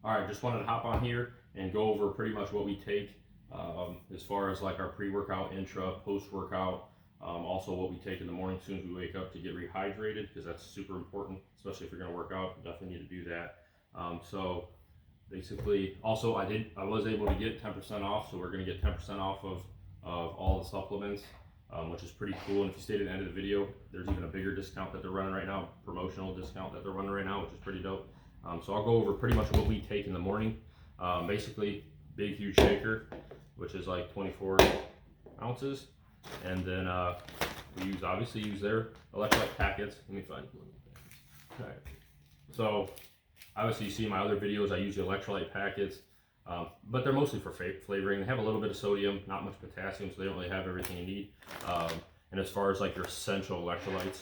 All right, just wanted to hop on here and go over pretty much what we take as far as like our pre-workout, intra, post-workout, also what we take in the morning as soon as we wake up to get rehydrated, because that's super important, especially if you're going to work out. You definitely need to do that. So basically, also I was able to get 10% off, so we're going to get 10% off of all the supplements, which is pretty cool. And if you stay to the end of the video, there's even a bigger discount that they're running right now, promotional discount that they're running right now, which is pretty dope. So I'll go over pretty much what we take in the morning. Basically, big huge shaker, which is like 24 ounces, and then we obviously use their electrolyte packets. Let me find one. All right. So obviously you see in my other videos I use the electrolyte packets, but they're mostly for flavoring. They have a little bit of sodium, not much potassium, so they don't really have everything you need. And as far as like your essential electrolytes,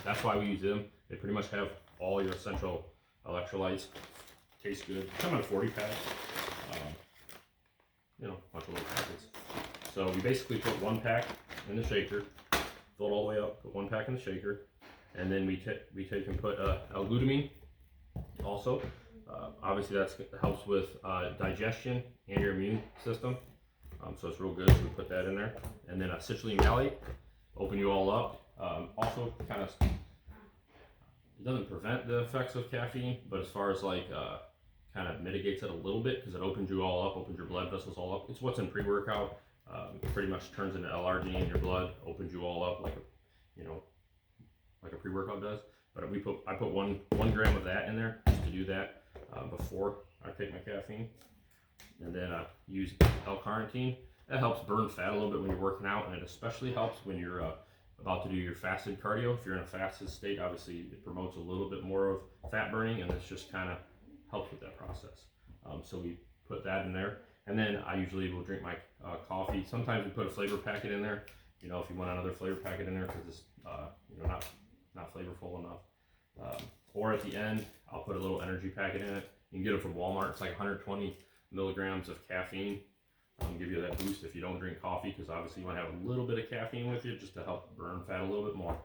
that's why we use them. They pretty much have all your essential electrolytes. Tastes good. Come in a 40 pack. You know, a bunch of little packets. So we basically put one pack in the shaker, fill it all the way up, put one pack in the shaker, and then we take and put L-glutamine also. Obviously that helps with digestion and your immune system. So it's real good, so we put that in there. And then citrulline malate, open you all up. Also kind of, it doesn't prevent the effects of caffeine, but as far as like kind of mitigates it a little bit, because it opens you all up, opens your blood vessels all up. It's what's in pre-workout. Pretty much turns into L-arginine in your blood, opens you all up like a pre-workout does. But I put one gram of that in there just to do that before I take my caffeine. And then I use L-carnitine. That helps burn fat a little bit when you're working out, and it especially helps when you're about to do your fasted cardio. If you're in a fasted state, obviously it promotes a little bit more of fat burning, and it's just kind of helps with that process. So we put that in there, and then I usually will drink my coffee. Sometimes we put a flavor packet in there. You know, if you want another flavor packet in there because it's not flavorful enough. Or at the end, I'll put a little energy packet in it. You can get it from Walmart. It's like 120 milligrams of caffeine. Give you that boost if you don't drink coffee, because obviously you want to have a little bit of caffeine with you just to help burn fat a little bit more.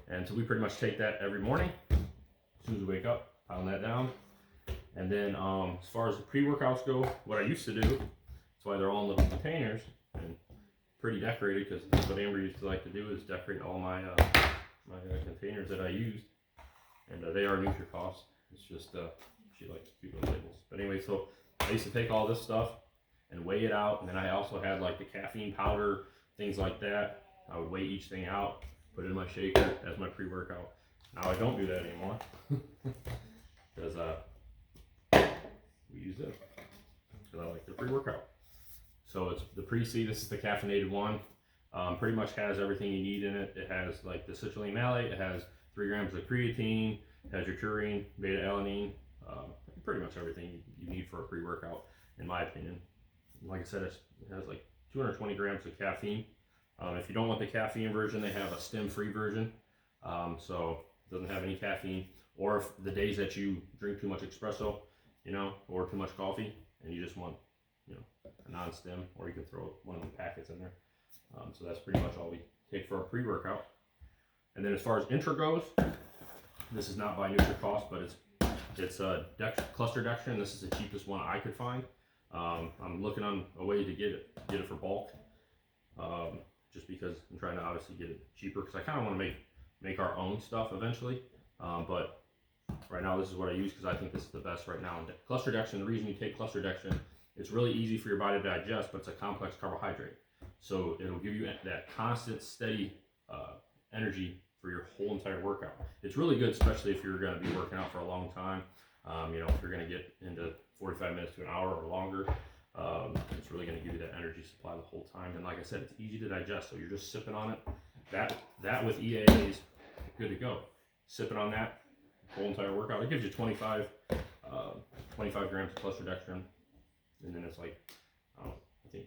And so we pretty much take that every morning. As soon as we wake up, pound that down. And then as far as the pre-workouts go, what I used to do, that's why they're all in little containers and pretty decorated, because that's what Amber used to like to do, is decorate all my containers that I used. And they are NUTRICOST. It's just, she likes to keep those labels. But anyway, so I used to take all this stuff and weigh it out. And then I also had like the caffeine powder, things like that. I would weigh each thing out, put it in my shaker as my pre-workout. Now I don't do that anymore because we use this because I like the pre-workout. So it's the Pre-C. This is the caffeinated one. Pretty much has everything you need in it. It has like the citrulline malate. It has 3 grams of creatine. It has your taurine, beta-alanine. Pretty much everything you need for a pre-workout, in my opinion. Like I said, it has like 220 grams of caffeine. If you don't want the caffeine version, they have a stim-free version. So it doesn't have any caffeine. Or if the days that you drink too much espresso, you know, or too much coffee, and you just want, you know, a non-stim, or you can throw one of the packets in there. So that's pretty much all we take for our pre-workout. And then as far as intra goes, this is not by NutriCost, but it's cluster dextrin. This is the cheapest one I could find. I'm looking on a way to get it for bulk, just because I'm trying to obviously get it cheaper, because I kind of want to make our own stuff eventually. But right now this is what I use because I think this is the best right now. And cluster dextrin, the reason you take cluster dextrin, it's really easy for your body to digest, but it's a complex carbohydrate. So it'll give you that constant, steady energy for your whole entire workout. It's really good, especially if you're going to be working out for a long time. You know, if you're going to get into 45 minutes to an hour or longer, it's really going to give you that energy supply the whole time. And like I said, it's easy to digest, so you're just sipping on it. That with EAAs, good to go. Sipping on that whole entire workout. It gives you 25 grams of cluster dextrin, and then it's like, I think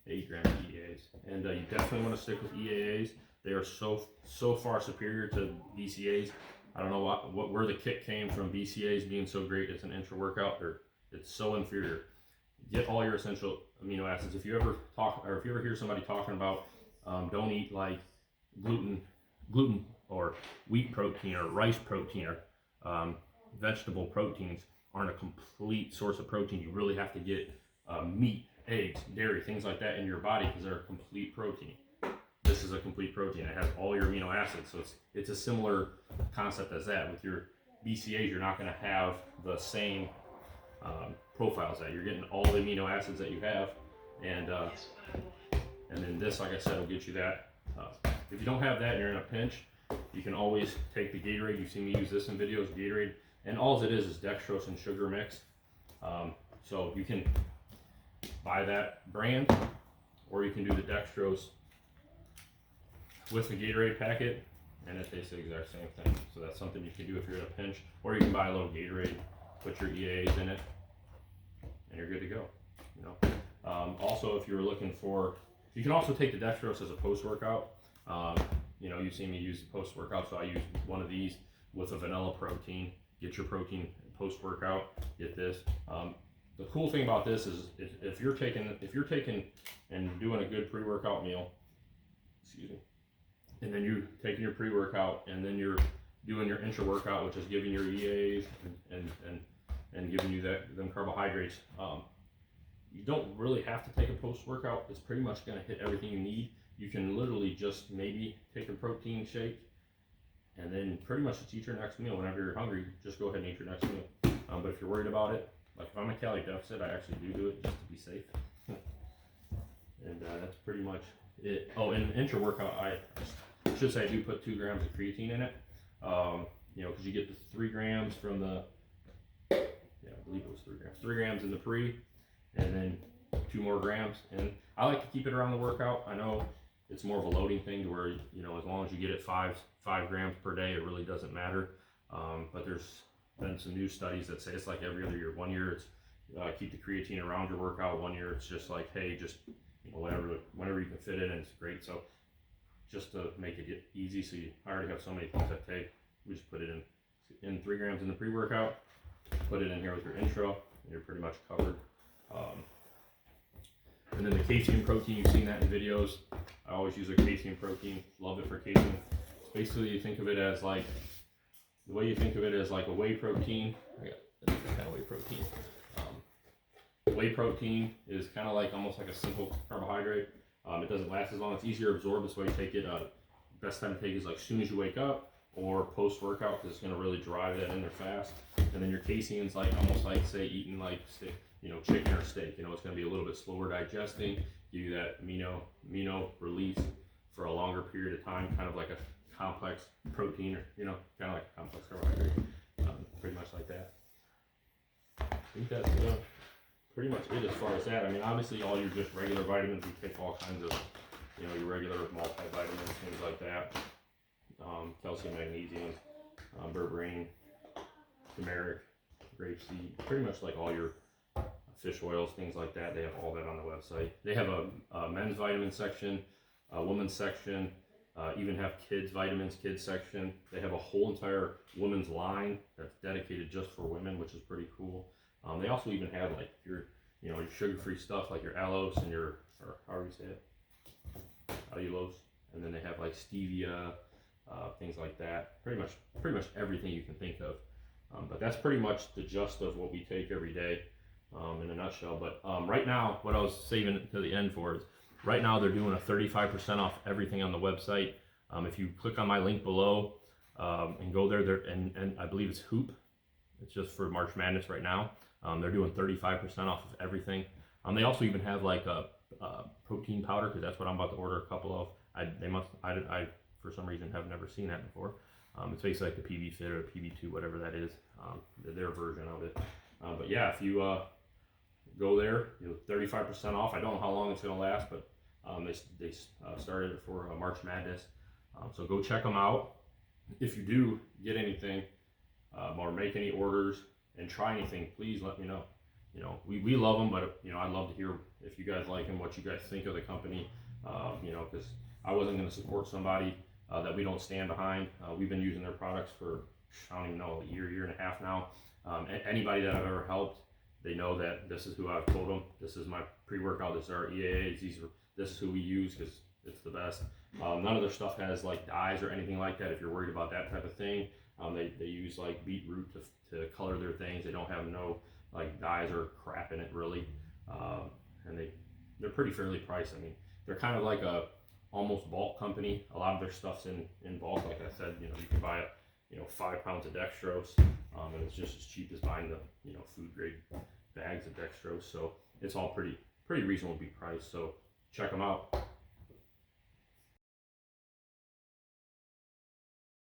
8 grams of EAAs. And you definitely want to stick with EAAs. They are so far superior to BCAAs. I don't know where the kick came from BCAAs being so great. It's an intra workout. It's so inferior. Get all your essential amino acids. If you ever hear somebody talking about don't eat like gluten or wheat protein or rice protein or vegetable proteins, aren't a complete source of protein. You really have to get meat, eggs, dairy, things like that in your body because they're a complete protein. This is a complete protein. It has all your amino acids, so it's a similar concept as that. With your BCAAs, you're not going to have the same profiles that you're getting all the amino acids that you have, and then this, like I said, will get you that. If you don't have that and you're in a pinch, you can always take the Gatorade. You've seen me use this in videos, Gatorade, and all it is dextrose and sugar mixed. So you can buy that brand, or you can do the dextrose with the Gatorade packet, and it tastes the exact same thing. So that's something you can do if you're in a pinch, or you can buy a little Gatorade, put your EAAs in it, and you're good to go. You know. Also, if you're looking for, you can also take the dextrose as a post-workout. You know, you've seen me use the post-workout, so I use one of these with a vanilla protein. Get your protein post-workout. Get this. The cool thing about this is if you're taking and doing a good pre-workout meal, excuse me, and then you're taking your pre-workout and then you're doing your intra-workout, which is giving your EAs and giving you them carbohydrates. You don't really have to take a post-workout. It's pretty much going to hit everything you need. You can literally just maybe take a protein shake and then pretty much just eat your next meal. Whenever you're hungry, just go ahead and eat your next meal. But if you're worried about it, like if I'm in a calorie deficit, I actually do it just to be safe. And that's pretty much it. Oh, and intra-workout, I should say I do put 2 grams of creatine in it. You know, because you get the 3 grams from the, yeah, I believe it was 3 grams. 3 grams in the pre, and then 2 more grams. And I like to keep it around the workout. I know it's more of a loading thing to where, you know, as long as you get it 5 grams per day, it really doesn't matter. But there's been some new studies that say it's like every other year. 1 year it's keep the creatine around your workout. 1 year it's just like, hey, just, you know, whenever you can fit it in, it's great. So just to make it easy, so I already have so many things I take. We just put it in 3 grams in the pre-workout, put it in here with your intro, and you're pretty much covered. And then the casein protein, you've seen that in videos. I always use a casein protein, love it for casein. Basically, you think of it as like, the way you think of it as like a whey protein. I got a different kind of whey protein. Whey protein is kind of like almost like a simple carbohydrate. It doesn't last as long. It's easier to absorb. This way you take it, best time to take is like as soon as you wake up or post-workout, because it's going to really drive that in there fast. And then your casein is like almost like, say, eating like steak, you know, chicken or steak. You know, it's going to be a little bit slower digesting, give you that amino release for a longer period of time, kind of like a complex protein, or, you know, kind of like a complex carbohydrate, pretty much like that. I think that's pretty much it as far as that. I mean, obviously all your just regular vitamins, you take all kinds of, you know, your regular multivitamins, things like that. Calcium, magnesium, berberine, turmeric, grapeseed, pretty much like all your fish oils, things like that. They have all that on the website. They have a men's vitamin section, a women's section, even have kids vitamins, kids section. They have a whole entire women's line that's dedicated just for women, which is pretty cool. They also even have like your sugar-free stuff like your allulose and or however you say it, allulose, and then they have like stevia, things like that. Pretty much everything you can think of. But that's pretty much the gist of what we take every day, in a nutshell. But right now, what I was saving it to the end for is, right now they're doing a 35% off everything on the website. If you click on my link below and go there, and I believe it's Hoop. It's just for March Madness right now. They're doing 35% off of everything. They also even have like a protein powder, because that's what I'm about to order a couple of. I for some reason have never seen that before. It's basically like the PB Fit or PB2, whatever that is, their version of it. But yeah, if you go there, 35% off. I don't know how long it's going to last, but they started it for March Madness. So go check them out. If you do get anything or make any orders and try anything, please let me know. You know, we love them, but I'd love to hear if you guys like them, what you guys think of the company. Because I wasn't going to support somebody that we don't stand behind. We've been using their products for, I don't even know, a year and a half now. Anybody that I've ever helped, they know that this is who I've told them. This is my pre-workout. This is our EAAs. This is who we use because it's the best. None of their stuff has like dyes or anything like that. If you're worried about that type of thing, They use like beetroot to color their things. They don't have no like dyes or crap in it really, and they're pretty fairly priced. I mean, they're kind of like a almost bulk company. A lot of their stuff's in bulk. Like I said, you know, you can buy 5 pounds of dextrose, and it's just as cheap as buying the food grade bags of dextrose. So it's all pretty reasonably priced. So check them out.